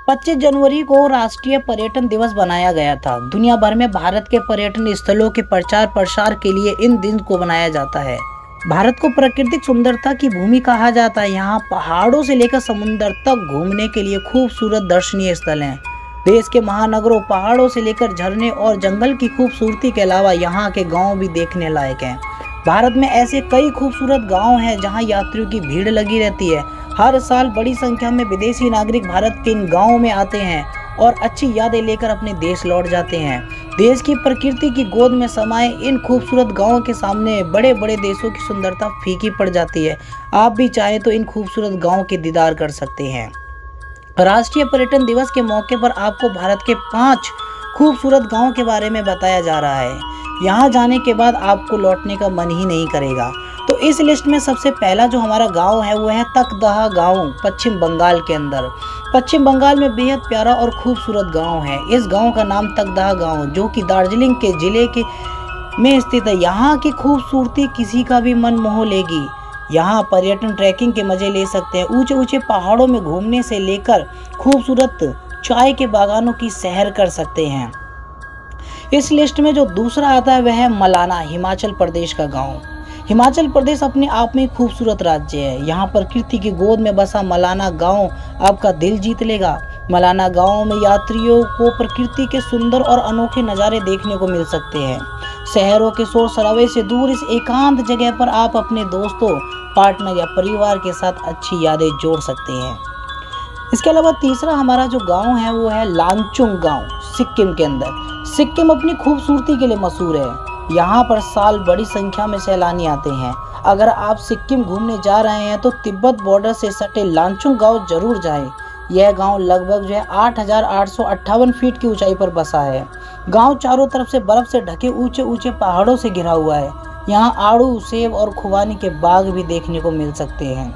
25 जनवरी को राष्ट्रीय पर्यटन दिवस बनाया गया था। दुनिया भर में भारत के पर्यटन स्थलों के प्रचार प्रसार के लिए इन दिन को बनाया जाता है। भारत को प्राकृतिक सुंदरता की भूमि कहा जाता है। यहाँ पहाड़ों से लेकर समुद्र तक घूमने के लिए खूबसूरत दर्शनीय स्थल हैं। देश के महानगरों, पहाड़ों से लेकर झरने और जंगल की खूबसूरती के अलावा यहाँ के गांव भी देखने लायक हैं। भारत में ऐसे कई खूबसूरत गांव हैं जहां यात्रियों की भीड़ लगी रहती है। हर साल बड़ी संख्या में विदेशी नागरिक भारत के इन गांवों में आते हैं और अच्छी यादें लेकर अपने देश लौट जाते हैं। देश की प्रकृति की गोद में समाये इन खूबसूरत गांवों के सामने बड़े बड़े देशों की सुंदरता फीकी पड़ जाती है। आप भी चाहें तो इन खूबसूरत गांवों के दीदार कर सकते हैं। राष्ट्रीय पर्यटन दिवस के मौके पर आपको भारत के 5 खूबसूरत गांवों के बारे में बताया जा रहा है। यहाँ जाने के बाद आपको लौटने का मन ही नहीं करेगा। तो इस लिस्ट में सबसे पहला जो हमारा गांव है वो है तकदाह गांव, पश्चिम बंगाल के अंदर। पश्चिम बंगाल में बेहद प्यारा और खूबसूरत गांव है। इस गांव का नाम तकदाह गांव, जो कि दार्जिलिंग के जिले के में स्थित है। यहाँ की खूबसूरती किसी का भी मन मोह लेगी। यहाँ पर्यटन ट्रैकिंग के मजे ले सकते हैं। ऊंचे ऊंचे पहाड़ों में घूमने से लेकर खूबसूरत चाय के बागानों की सैर कर सकते हैं। इस लिस्ट में जो दूसरा आता है वह है मलाना, हिमाचल प्रदेश का गांव। हिमाचल प्रदेश अपने आप में खूबसूरत राज्य है। यहाँ प्रकृति की गोद में बसा मलाना गांव आपका दिल जीत लेगा। मलाना गांव में यात्रियों को प्रकृति के सुंदर और अनोखे नज़ारे देखने को मिल सकते हैं। शहरों के शोर शराबे से दूर इस एकांत जगह पर आप अपने दोस्तों, पार्टनर या परिवार के साथ अच्छी यादें जोड़ सकते हैं। इसके अलावा तीसरा हमारा जो गांव है वो है लांचुंग गांव, सिक्किम के अंदर। सिक्किम अपनी खूबसूरती के लिए मशहूर है। यहाँ पर साल बड़ी संख्या में सैलानी आते हैं। अगर आप सिक्किम घूमने जा रहे हैं तो तिब्बत बॉर्डर से सटे लांचुंग गांव जरूर जाएं। यह गांव लगभग जो है 8,858 फीट की ऊंचाई पर बसा है। गांव चारों तरफ से बर्फ से ढके ऊंचे ऊंचे पहाड़ों से घिरा हुआ है। यहाँ आड़ू, सेब और खुबानी के बाग भी देखने को मिल सकते हैं।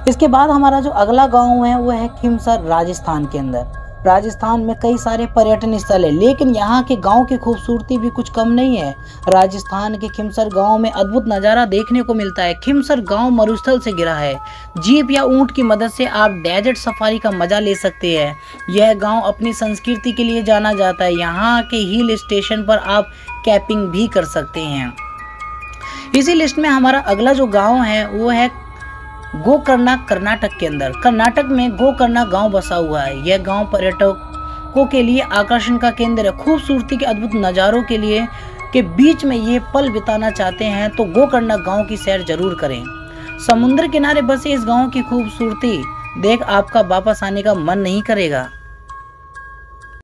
इसके बाद हमारा जो अगला गांव है वो है खिमसर, राजस्थान के अंदर। राजस्थान में कई सारे पर्यटन स्थल है, लेकिन यहाँ के गांव की खूबसूरती भी कुछ कम नहीं है। राजस्थान के खिमसर गांव में अद्भुत नज़ारा देखने को मिलता है। खिमसर गांव मरुस्थल से घिरा है। जीप या ऊंट की मदद से आप डेजर्ट सफारी का मजा ले सकते हैं। यह गांव अपनी संस्कृति के लिए जाना जाता है। यहाँ के हिल स्टेशन पर आप कैंपिंग भी कर सकते हैं। इसी लिस्ट में हमारा अगला जो गाँव है वो है गोकर्णा, कर्नाटक के अंदर। कर्नाटक में गोकर्णा गांव बसा हुआ है। यह गांव पर्यटकों के लिए आकर्षण का केंद्र है। खूबसूरती के अद्भुत नज़ारों के लिए के बीच में ये पल बिताना चाहते हैं तो गोकर्णा गांव की सैर जरूर करें। समुद्र किनारे बसे इस गांव की खूबसूरती देख आपका वापस आने का मन नहीं करेगा।